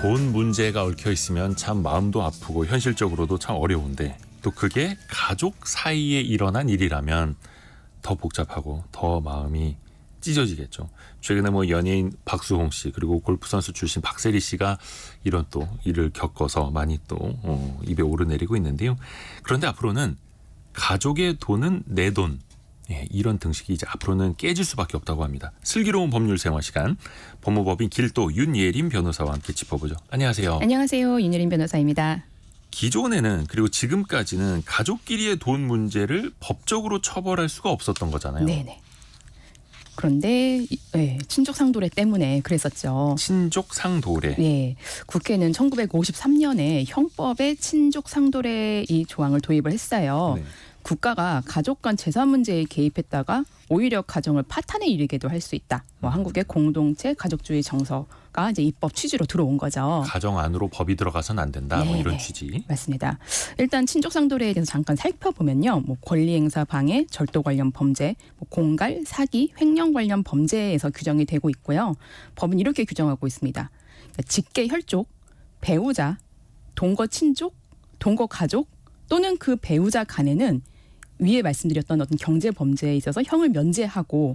돈 문제가 얽혀 있으면 참 마음도 아프고 현실적으로도 참 어려운데 또 그게 가족 사이에 일어난 일이라면 더 복잡하고 더 마음이 찢어지겠죠. 최근에 뭐 연예인 박수홍 씨 그리고 골프 선수 출신 박세리 씨가 이런 또 일을 겪어서 많이 또 입에 오르내리고 있는데요. 그런데 앞으로는 가족의 돈은 내 돈. 예, 이런 등식이 이제 앞으로는 깨질 수밖에 없다고 합니다. 슬기로운 법률 생활 시간 법무법인 길도 윤예림 변호사와 함께 짚어보죠. 안녕하세요. 안녕하세요. 윤예림 변호사입니다. 기존에는 그리고 지금까지는 가족끼리의 돈 문제를 법적으로 처벌할 수가 없었던 거잖아요. 네네. 그런데 친족 상도례 때문에 그랬었죠. 친족 상도례. 네, 국회는 1953년에 형법에 친족 상도례 이 조항을 도입을 했어요. 네. 국가가 가족 간 재산 문제에 개입했다가 오히려 가정을 파탄에 이르게도 할 수 있다. 한국의 공동체 가족주의 정서가 이제 입법 취지로 들어온 거죠. 가정 안으로 법이 들어가서는 안 된다. 뭐 이런 취지. 맞습니다. 일단 친족 상도례에 대해서 잠깐 살펴보면요. 권리 행사 방해, 절도 관련 범죄, 공갈, 사기, 횡령 관련 범죄에서 규정이 되고 있고요. 법은 이렇게 규정하고 있습니다. 그러니까 직계 혈족, 배우자, 동거 친족, 동거 가족 또는 그 배우자 간에는 위에 말씀드렸던 어떤 경제 범죄에 있어서 형을 면제하고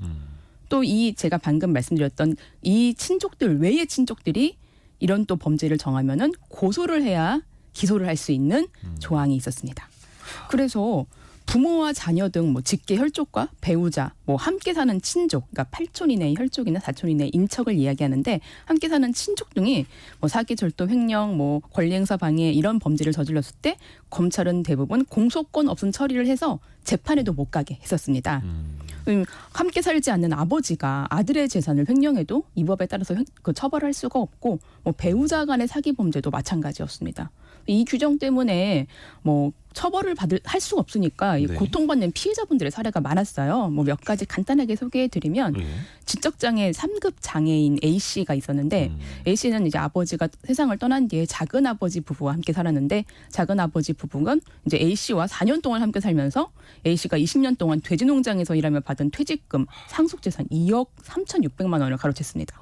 또 이 제가 방금 말씀드렸던 이 친족들 외의 친족들이 이런 또 범죄를 정하면은 고소를 해야 기소를 할 수 있는 조항이 있었습니다. 그래서 부모와 자녀 등 직계 혈족과 배우자, 함께 사는 친족, 그러니까 8촌 이내의 혈족이나 4촌 이내의 인척을 이야기하는데 함께 사는 친족 등이 사기, 절도, 횡령, 권리행사 방해 이런 범죄를 저질렀을 때 검찰은 대부분 공소권 없음 처리를 해서 재판에도 못 가게 했었습니다. 함께 살지 않는 아버지가 아들의 재산을 횡령해도 이 법에 따라서 처벌할 수가 없고 배우자 간의 사기 범죄도 마찬가지였습니다. 이 규정 때문에 처벌을 할 수가 없으니까 네. 고통받는 피해자분들의 사례가 많았어요. 몇 가지 간단하게 소개해드리면 지적장애 3급 장애인 A 씨가 있었는데 A 씨는 이제 아버지가 세상을 떠난 뒤에 작은 아버지 부부와 함께 살았는데 작은 아버지 부부는 이제 A 씨와 4년 동안 함께 살면서 A 씨가 20년 동안 돼지 농장에서 일하며 받은 퇴직금, 상속재산 2억 3,600만 원을 가로챘습니다.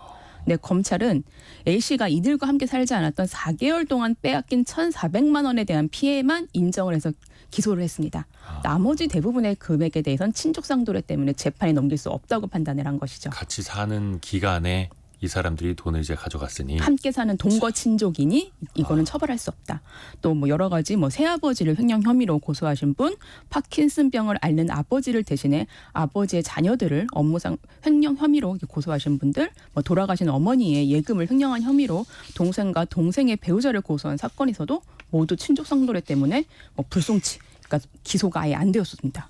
네, 검찰은 A 씨가 이들과 함께 살지 않았던 4개월 동안 빼앗긴 1,400만 원에 대한 피해만 인정을 해서 기소를 했습니다. 나머지 대부분의 금액에 대해서는 친족 상도례 때문에 재판에 넘길 수 없다고 판단을 한 것이죠. 같이 사는 기간에 이 사람들이 돈을 이제 가져갔으니 함께 사는 동거 친족이니 이거는 처벌할 수 없다. 또 여러 가지 새아버지를 횡령 혐의로 고소하신 분, 파킨슨병을 앓는 아버지를 대신해 아버지의 자녀들을 업무상 횡령 혐의로 고소하신 분들, 돌아가신 어머니의 예금을 횡령한 혐의로 동생과 동생의 배우자를 고소한 사건에서도 모두 친족 상도례 때문에 불송치, 그러니까 기소가 아예 안 되었습니다.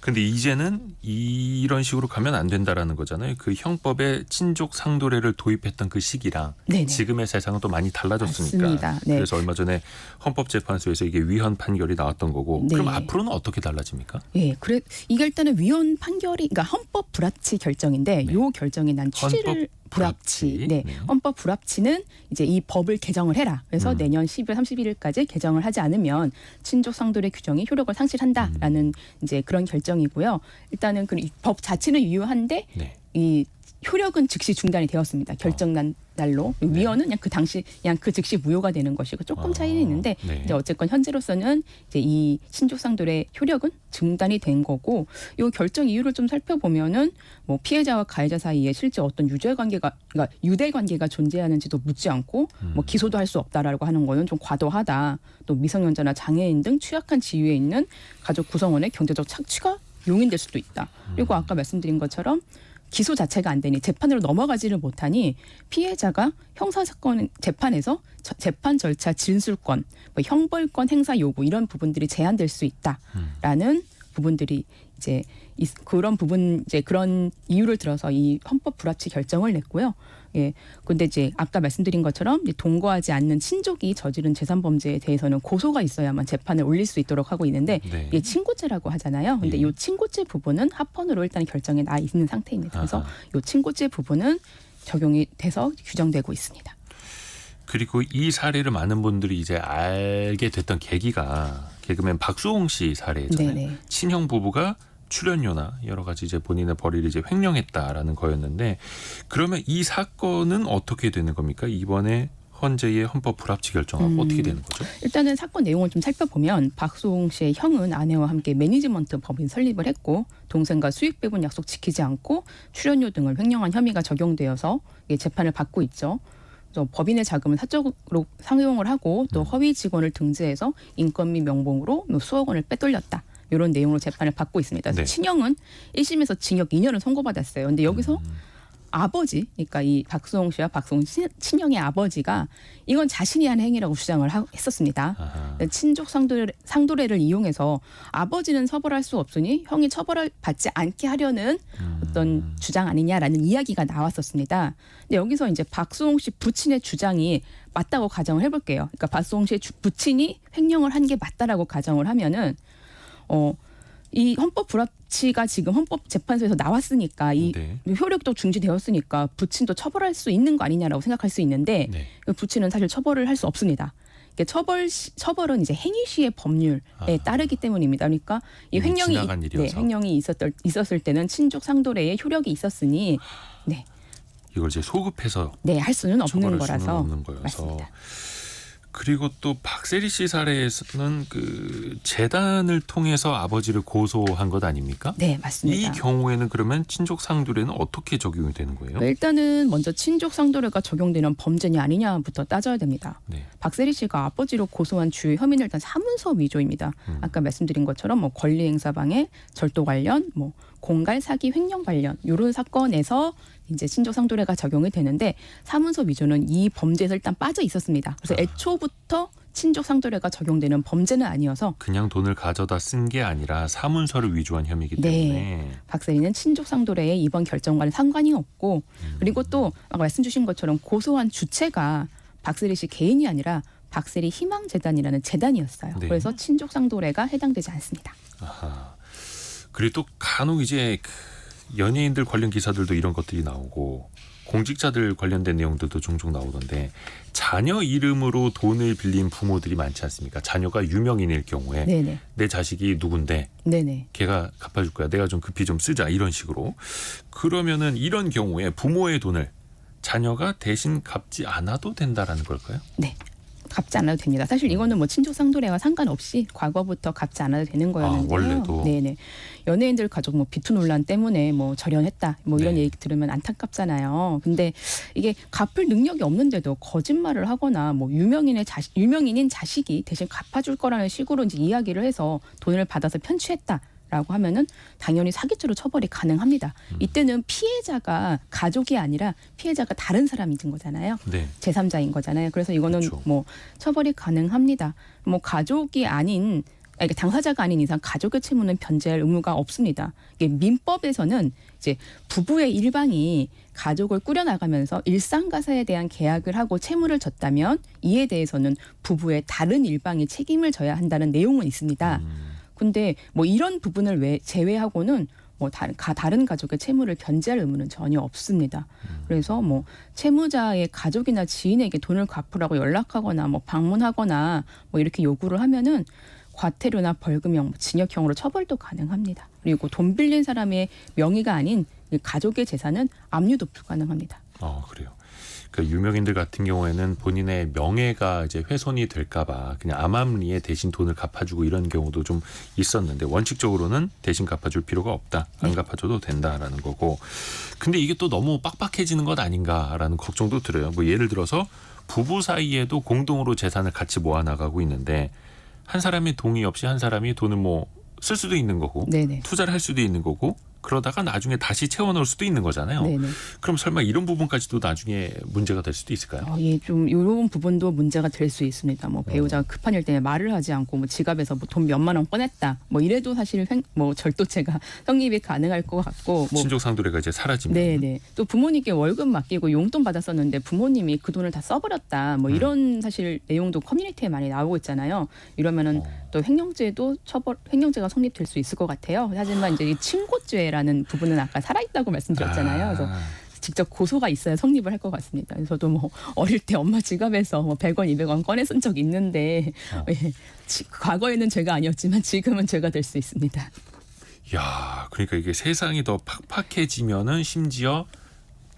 근데 이제는 이런 식으로 가면 안 된다라는 거잖아요. 그 형법에 친족 상도례를 도입했던 그 시기랑 네네. 지금의 세상은 또 많이 달라졌으니까. 맞습니다. 네. 그래서 얼마 전에 헌법재판소에서 이게 위헌 판결이 나왔던 거고. 네. 그럼 앞으로는 어떻게 달라집니까? 예, 이게 일단은 위헌 판결이, 그러니까 헌법 불합치 결정인데, 네. 요 결정이 난 취지를 불합치. 네. 헌법 불합치는 이제 이 법을 개정을 해라. 그래서 내년 12월 31일까지 개정을 하지 않으면 친족 상도례 규정이 효력을 상실한다라는 이제 그런 결정이고요. 일단은 그 법 자체는 유효한데 네. 이 효력은 즉시 중단이 되었습니다. 결정난 날로. 위헌은 그냥 그 당시 그냥 그 즉시 무효가 되는 것이고 조금 차이는 있는데 네. 이제 어쨌건 현재로서는 이제 이 친족 상도례 효력은 중단이 된 거고, 이 결정 이유를 좀 살펴보면은 피해자와 가해자 사이에 실제 어떤 유죄 관계가, 그러니까 유대 관계가 존재하는지도 묻지 않고 기소도 할 수 없다라고 하는 거는 좀 과도하다. 또 미성년자나 장애인 등 취약한 지위에 있는 가족 구성원의 경제적 착취가 용인될 수도 있다. 그리고 아까 말씀드린 것처럼 기소 자체가 안 되니 재판으로 넘어가지를 못하니 피해자가 형사사건 재판에서 재판 절차 진술권, 형벌권 행사 요구 이런 부분들이 제한될 수 있다라는 부분들이 이제 그런 부분 이제 그런 이유를 들어서 이 헌법 불합치 결정을 냈고요. 예. 근데 이제 아까 말씀드린 것처럼 동거하지 않는 친족이 저지른 재산 범죄에 대해서는 고소가 있어야만 재판에 올릴 수 있도록 하고 있는데 네. 이게 친고죄라고 하잖아요. 근데 이 친고죄 부분은 합헌으로 일단 결정에 나 있는 상태입니다. 그래서 이 친고죄 부분은 적용이 돼서 규정되고 있습니다. 그리고 이 사례를 많은 분들이 이제 알게 됐던 계기가 개그맨 박수홍 씨 사례잖아요. 네네. 친형 부부가 출연료나 여러 가지 이제 본인의 벌이를 이제 횡령했다라는 거였는데 그러면 이 사건은 어떻게 되는 겁니까? 이번에 헌재의 헌법 불합치 결정하고 어떻게 되는 거죠? 일단은 사건 내용을 좀 살펴보면 박수홍 씨의 형은 아내와 함께 매니지먼트 법인 설립을 했고 동생과 수익 배분 약속 지키지 않고 출연료 등을 횡령한 혐의가 적용되어서 이게 재판을 받고 있죠. 그래서 법인의 자금을 사적으로 상용을 하고 또 허위 직원을 등재해서 인건 및 명봉으로 수억 원을 빼돌렸다. 이런 내용으로 재판을 받고 있습니다. 그래서 네. 친형은 1심에서 징역 2년을 선고받았어요. 근데 여기서 아버지, 그러니까 이 박수홍 씨와 박수홍 친형의 아버지가 이건 자신이 한 행위라고 주장을 했었습니다. 아하. 친족 상도례를 이용해서 아버지는 처벌할 수 없으니 형이 처벌을 받지 않게 하려는 어떤 주장 아니냐라는 이야기가 나왔었습니다. 근데 여기서 이제 박수홍 씨 부친의 주장이 맞다고 가정을 해볼게요. 그러니까 박수홍 씨의 부친이 횡령을 한 게 맞다라고 가정을 하면은 이 헌법 불합치가 지금 헌법재판소에서 나왔으니까 이 네. 효력도 중지되었으니까 부친도 처벌할 수 있는 거 아니냐라고 생각할 수 있는데 네. 그 부친은 사실 처벌을 할 수 없습니다. 이게 처벌은 이제 행위시의 법률에 따르기 때문입니다. 그러니까 이 이미 횡령이 지나간 일이어서. 횡령이 있었을 때는 친족 상도례의 효력이 있었으니 이걸 이제 소급해서 할 수는 없는 처벌할 거라서 수는 없는 거여서. 맞습니다. 그리고 또 박세리 씨 사례에서는 그 재단을 통해서 아버지를 고소한 것 아닙니까? 네, 맞습니다. 이 경우에는 그러면 친족 상도례는 어떻게 적용이 되는 거예요? 일단은 먼저 친족 상도례가 적용되는 범죄냐 아니냐부터 따져야 됩니다. 네. 박세리 씨가 아버지로 고소한 주요 혐의는 일단 사문서 위조입니다. 아까 말씀드린 것처럼 뭐 권리행사 방해, 절도 관련, 뭐 공갈, 사기, 횡령 관련 이런 사건에서 이제 친족 상도례가 적용이 되는데 사문서 위조는 이 범죄에서 일단 빠져 있었습니다. 그래서 애초부터 친족 상도례가 적용되는 범죄는 아니어서 그냥 돈을 가져다 쓴 게 아니라 사문서를 위조한 혐의이기 네. 때문에 박세리는 친족 상도례에 이번 결정과는 상관이 없고 그리고 또 아까 말씀 주신 것처럼 고소한 주체가 박세리 씨 개인이 아니라 박세리 희망재단이라는 재단이었어요. 네. 그래서 친족 상도례가 해당되지 않습니다. 아하. 그리고 또 간혹 이제 그 연예인들 관련 기사들도 이런 것들이 나오고 공직자들 관련된 내용들도 종종 나오던데 자녀 이름으로 돈을 빌린 부모들이 많지 않습니까? 자녀가 유명인일 경우에 네네. 내 자식이 누군데 네네. 걔가 갚아줄 거야. 내가 좀 급히 좀 쓰자 이런 식으로. 그러면은 이런 경우에 부모의 돈을 자녀가 대신 갚지 않아도 된다라는 걸까요? 네. 갚지 않아도 됩니다. 사실 이거는 뭐 친족 상도례와 상관없이 과거부터 갚지 않아도 되는 거였는데요. 원래도? 네네. 연예인들 가족 뭐 비투 논란 때문에 뭐 절연했다 뭐 이런 네. 얘기 들으면 안타깝잖아요. 근데 이게 갚을 능력이 없는데도 거짓말을 하거나 뭐 유명인인 자식이 대신 갚아줄 거라는 식으로 이제 이야기를 해서 돈을 받아서 편취했다. 라고 하면은 당연히 사기죄로 처벌이 가능합니다. 이때는 피해자가 가족이 아니라 피해자가 다른 사람인 거잖아요. 네. 제3자인 거잖아요. 그래서 이거는 그렇죠. 뭐 처벌이 가능합니다. 뭐 가족이 아닌 그러니까 당사자가 아닌 이상 가족의 채무는 변제할 의무가 없습니다. 이게 민법에서는 이제 부부의 일방이 가족을 꾸려나가면서 일상가사에 대한 계약을 하고 채무를 졌다면 이에 대해서는 부부의 다른 일방이 책임을 져야 한다는 내용은 있습니다. 근데 뭐 이런 부분을 제외하고는 뭐 다른 가족의 채무를 변제할 의무는 전혀 없습니다. 그래서 뭐 채무자의 가족이나 지인에게 돈을 갚으라고 연락하거나 뭐 방문하거나 뭐 이렇게 요구를 하면은 과태료나 벌금형, 징역형으로 처벌도 가능합니다. 그리고 돈 빌린 사람의 명의가 아닌 가족의 재산은 압류도 불가능합니다. 그래요. 그 유명인들 같은 경우에는 본인의 명예가 이제 훼손이 될까봐 그냥 암암리에 대신 돈을 갚아주고 이런 경우도 좀 있었는데 원칙적으로는 대신 갚아줄 필요가 없다. 안 갚아줘도 된다라는 거고. 근데 이게 또 너무 빡빡해지는 것 아닌가라는 걱정도 들어요. 뭐 예를 들어서 부부 사이에도 공동으로 재산을 같이 모아나가고 있는데 한 사람의 동의 없이 한 사람이 돈을 뭐 쓸 수도 있는 거고 네네. 투자를 할 수도 있는 거고 그러다가 나중에 다시 채워넣을 수도 있는 거잖아요. 네네. 그럼 설마 이런 부분까지도 나중에 문제가 될 수도 있을까요? 예, 좀 이런 부분도 문제가 될 수 있습니다. 뭐 배우자가 급한 일 때문에 말을 하지 않고 뭐 지갑에서 뭐 돈 몇만 원 꺼냈다. 뭐 이래도 사실 뭐 절도죄가 성립이 가능할 것 같고. 뭐 친족 상도례가 이제 사라지면. 네네. 또 부모님께 월급 맡기고 용돈 받았었는데 부모님이 그 돈을 다 써버렸다. 뭐 이런 사실 내용도 커뮤니티에 많이 나오고 있잖아요. 이러면은 또 횡령죄가 성립될 수 있을 것 같아요. 하지만 이제 이 친고죄라는 부분은 아까 살아있다고 말씀드렸잖아요. 그래서 직접 고소가 있어야 성립을 할 것 같습니다. 저도 뭐 어릴 때 엄마 지갑에서 뭐 100원, 200원 꺼내 쓴 적 있는데 과거에는 죄가 아니었지만 지금은 죄가 될 수 있습니다. 야, 그러니까 이게 세상이 더 팍팍해지면은 심지어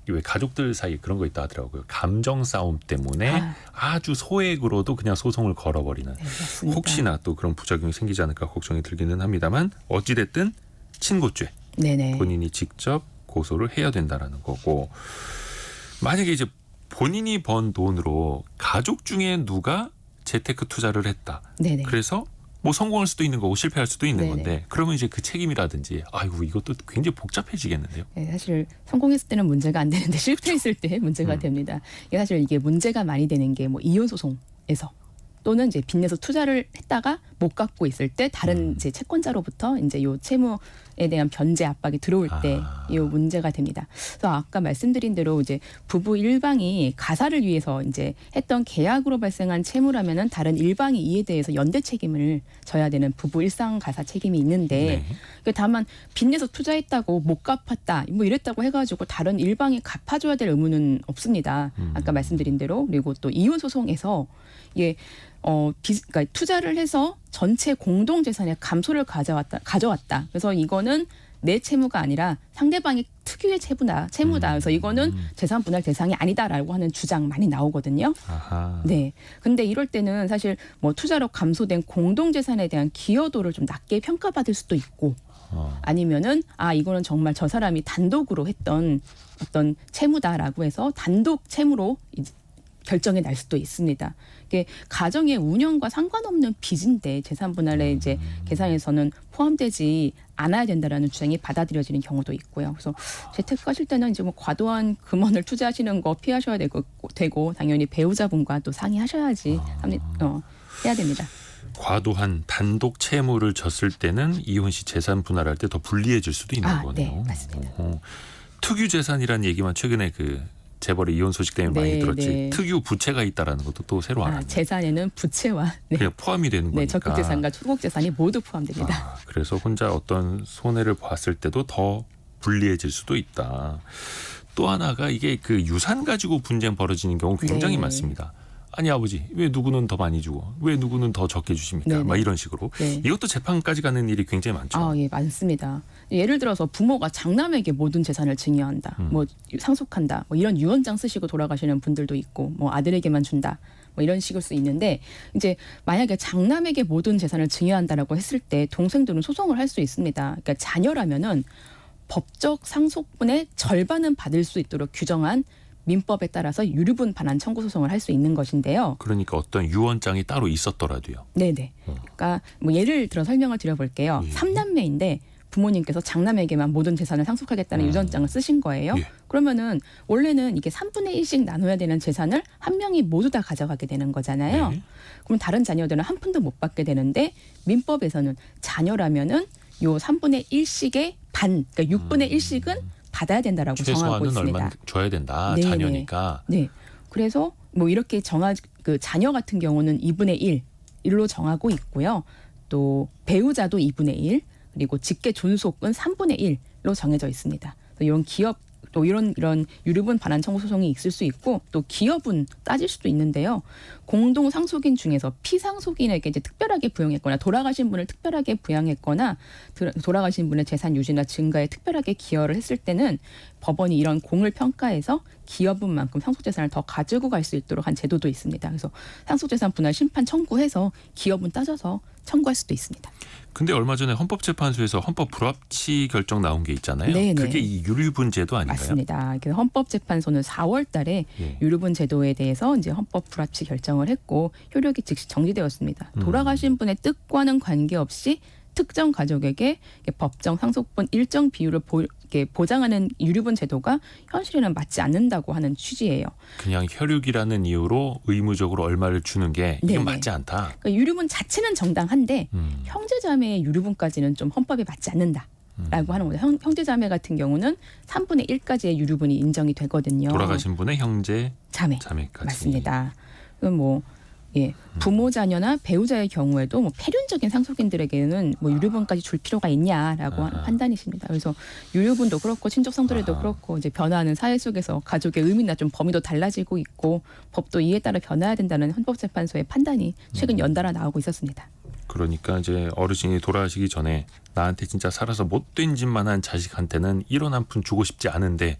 왜 가족들 사이 그런 거 있다 하더라고요. 감정 싸움 때문에 아주 소액으로도 그냥 소송을 걸어버리는. 네, 맞습니다. 혹시나 또 그런 부작용이 생기지 않을까 걱정이 들기는 합니다만 어찌됐든 친고죄 네네. 본인이 직접 고소를 해야 된다라는 거고, 만약에 이제 본인이 번 돈으로 가족 중에 누가 재테크 투자를 했다. 네네. 그래서 뭐 성공할 수도 있는 거고 실패할 수도 있는 네네. 건데, 그러면 이제 그 책임이라든지 아이고 이것도 굉장히 복잡해지겠는데요. 네, 사실 성공했을 때는 문제가 안 되는데 실패했을 때 문제가 됩니다. 이게 사실 이게 문제가 많이 되는 게 뭐 이혼 소송에서 또는 이제 빚내서 투자를 했다가 못 갚고 있을 때 다른 이제 채권자로부터 이제 요 채무에 대한 변제 압박이 들어올 때 이 문제가 됩니다. 그래서 아까 말씀드린 대로 이제 부부 일방이 가사를 위해서 이제 했던 계약으로 발생한 채무라면은 다른 일방이 이에 대해서 연대 책임을 져야 되는 부부 일상 가사 책임이 있는데, 다만 빚내서 투자했다고 못 갚았다 뭐 이랬다고 해가지고 다른 일방이 갚아줘야 될 의무는 없습니다. 아까 말씀드린 대로. 그리고 또 이혼 소송에서 이게 그러니까 투자를 해서 전체 공동 재산의 감소를 가져왔다. 그래서 이거는 내 채무가 아니라 상대방의 특유의 채무다. 그래서 이거는 재산 분할 대상이 아니다라고 하는 주장 많이 나오거든요. 아하. 네. 근데 이럴 때는 사실 뭐 투자로 감소된 공동 재산에 대한 기여도를 좀 낮게 평가받을 수도 있고, 아니면은 이거는 정말 저 사람이 단독으로 했던 어떤 채무다라고 해서 단독 채무로 결정이 날 수도 있습니다. 이게 가정의 운영과 상관없는 빚인데 재산 분할에 이제 계산에서는 포함되지 않아야 된다라는 주장이 받아들여지는 경우도 있고요. 그래서 재테크하실 때는 이제 뭐 과도한 금원을 투자하시는 거 피하셔야 되고 당연히 배우자분과 또 상의하셔야지 해야 됩니다. 과도한 단독 채무를 졌을 때는 이혼 시 재산 분할할 때 더 불리해질 수도 있는 거네요. 네, 맞습니다. 특유 재산이라는 얘기만 최근에 그 재벌의 이혼 소식 때문에 많이 들었지. 네. 특유 부채가 있다라는 것도 또 새로 알았네요. 재산에는 부채와 그냥 포함이 되는 거니까. 적극 재산과 소극 재산이 모두 포함됩니다. 그래서 혼자 어떤 손해를 봤을 때도 더 불리해질 수도 있다. 또 하나가 이게 그 유산 가지고 분쟁 벌어지는 경우 굉장히 네. 많습니다. 아니 아버지 왜 누구는 더 많이 주고 왜 누구는 더 적게 주십니까? 네네. 막 이런 식으로. 네. 이것도 재판까지 가는 일이 굉장히 많죠. 예, 많습니다. 예를 들어서 부모가 장남에게 모든 재산을 증여한다, 뭐 상속한다, 뭐 이런 유언장 쓰시고 돌아가시는 분들도 있고, 뭐 아들에게만 준다, 뭐 이런 식일 수 있는데, 이제 만약에 장남에게 모든 재산을 증여한다라고 했을 때 동생들은 소송을 할 수 있습니다. 그러니까 자녀라면은 법적 상속분의 절반은 받을 수 있도록 규정한 민법에 따라서 유류분 반환 청구 소송을 할 수 있는 것인데요. 그러니까 어떤 유언장이 따로 있었더라도요. 네네. 그러니까 뭐 예를 들어 설명을 드려볼게요. 예. 3남매인데 부모님께서 장남에게만 모든 재산을 상속하겠다는 유언장을 쓰신 거예요. 예. 그러면은 원래는 이게 3분의 1씩 나눠야 되는 재산을 한 명이 모두 다 가져가게 되는 거잖아요. 네. 그럼 다른 자녀들은 한 푼도 못 받게 되는데, 민법에서는 자녀라면은 요 3분의 1씩의 반, 그러니까 6분의 1씩은 받아야 된다라고 정하고 최소한은 있습니다. 얼마 줘야 된다. 네네. 자녀니까. 네. 그래서 뭐 이렇게 그 자녀 같은 경우는 2분의 1로 정하고 있고요. 또 배우자도 2분의 1, 그리고 직계 존속은 3분의 1로 정해져 있습니다. 이런 기업 또 이런 유류분 반환 청구 소송이 있을 수 있고, 또 기업은 따질 수도 있는데요. 공동 상속인 중에서 피상속인에게 이제 특별하게 부양했거나 돌아가신 분을 특별하게 부양했거나 돌아가신 분의 재산 유지나 증가에 특별하게 기여를 했을 때는 법원이 이런 공을 평가해서 기여분만큼 상속재산을 더 가지고 갈 수 있도록 한 제도도 있습니다. 그래서 상속재산 분할 심판 청구해서 기여분 따져서 청구할 수도 있습니다. 근데 얼마 전에 헌법재판소에서 헌법 불합치 결정 나온 게 있잖아요. 네네. 그게 이 유류분 제도 아닌가요? 맞습니다. 헌법재판소는 4월달에 예. 유류분 제도에 대해서 이제 헌법 불합치 결정을 했고 효력이 즉시 정지되었습니다. 돌아가신 분의 뜻과는 관계없이 특정 가족에게 법정 상속분 일정 비율을 보장하는 유류분 제도가 현실에는 맞지 않는다고 하는 취지예요. 그냥 혈육이라는 이유로 의무적으로 얼마를 주는 게 이건 네네. 맞지 않다. 그러니까 유류분 자체는 정당한데 형제자매의 유류분까지는 좀 헌법에 맞지 않는다라고 하는 거죠. 형제자매 같은 경우는 3분의 1까지의 유류분이 인정이 되거든요. 돌아가신 분의 형제, 자매까지. 맞습니다. 그럼 부모 자녀나 배우자의 경우에도 뭐 폐륜적인 상속인들에게는 뭐 유류분까지 줄 필요가 있냐라고 하는 판단이십니다. 그래서 유류분도 그렇고 친족 상속에도 그렇고 이제 변화하는 사회 속에서 가족의 의미나 좀 범위도 달라지고 있고 법도 이에 따라 변화해야 된다는 헌법재판소의 판단이 최근 연달아 나오고 있었습니다. 그러니까 이제 어르신이 돌아가시기 전에 나한테 진짜 살아서 못된 짓만 한 자식한테는 1원 한 푼 주고 싶지 않은데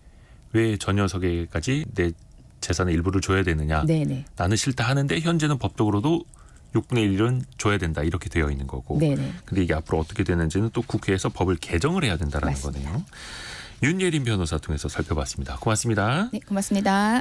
왜 저 녀석에게까지 내 재산의 일부를 줘야 되느냐. 네네. 나는 싫다 하는데 현재는 법적으로도 6분의 1은 줘야 된다 이렇게 되어 있는 거고. 네네. 근데 이게 앞으로 어떻게 되는지는 또 국회에서 법을 개정을 해야 된다는 맞습니다. 거네요. 윤예린 변호사 통해서 살펴봤습니다. 고맙습니다. 네, 고맙습니다.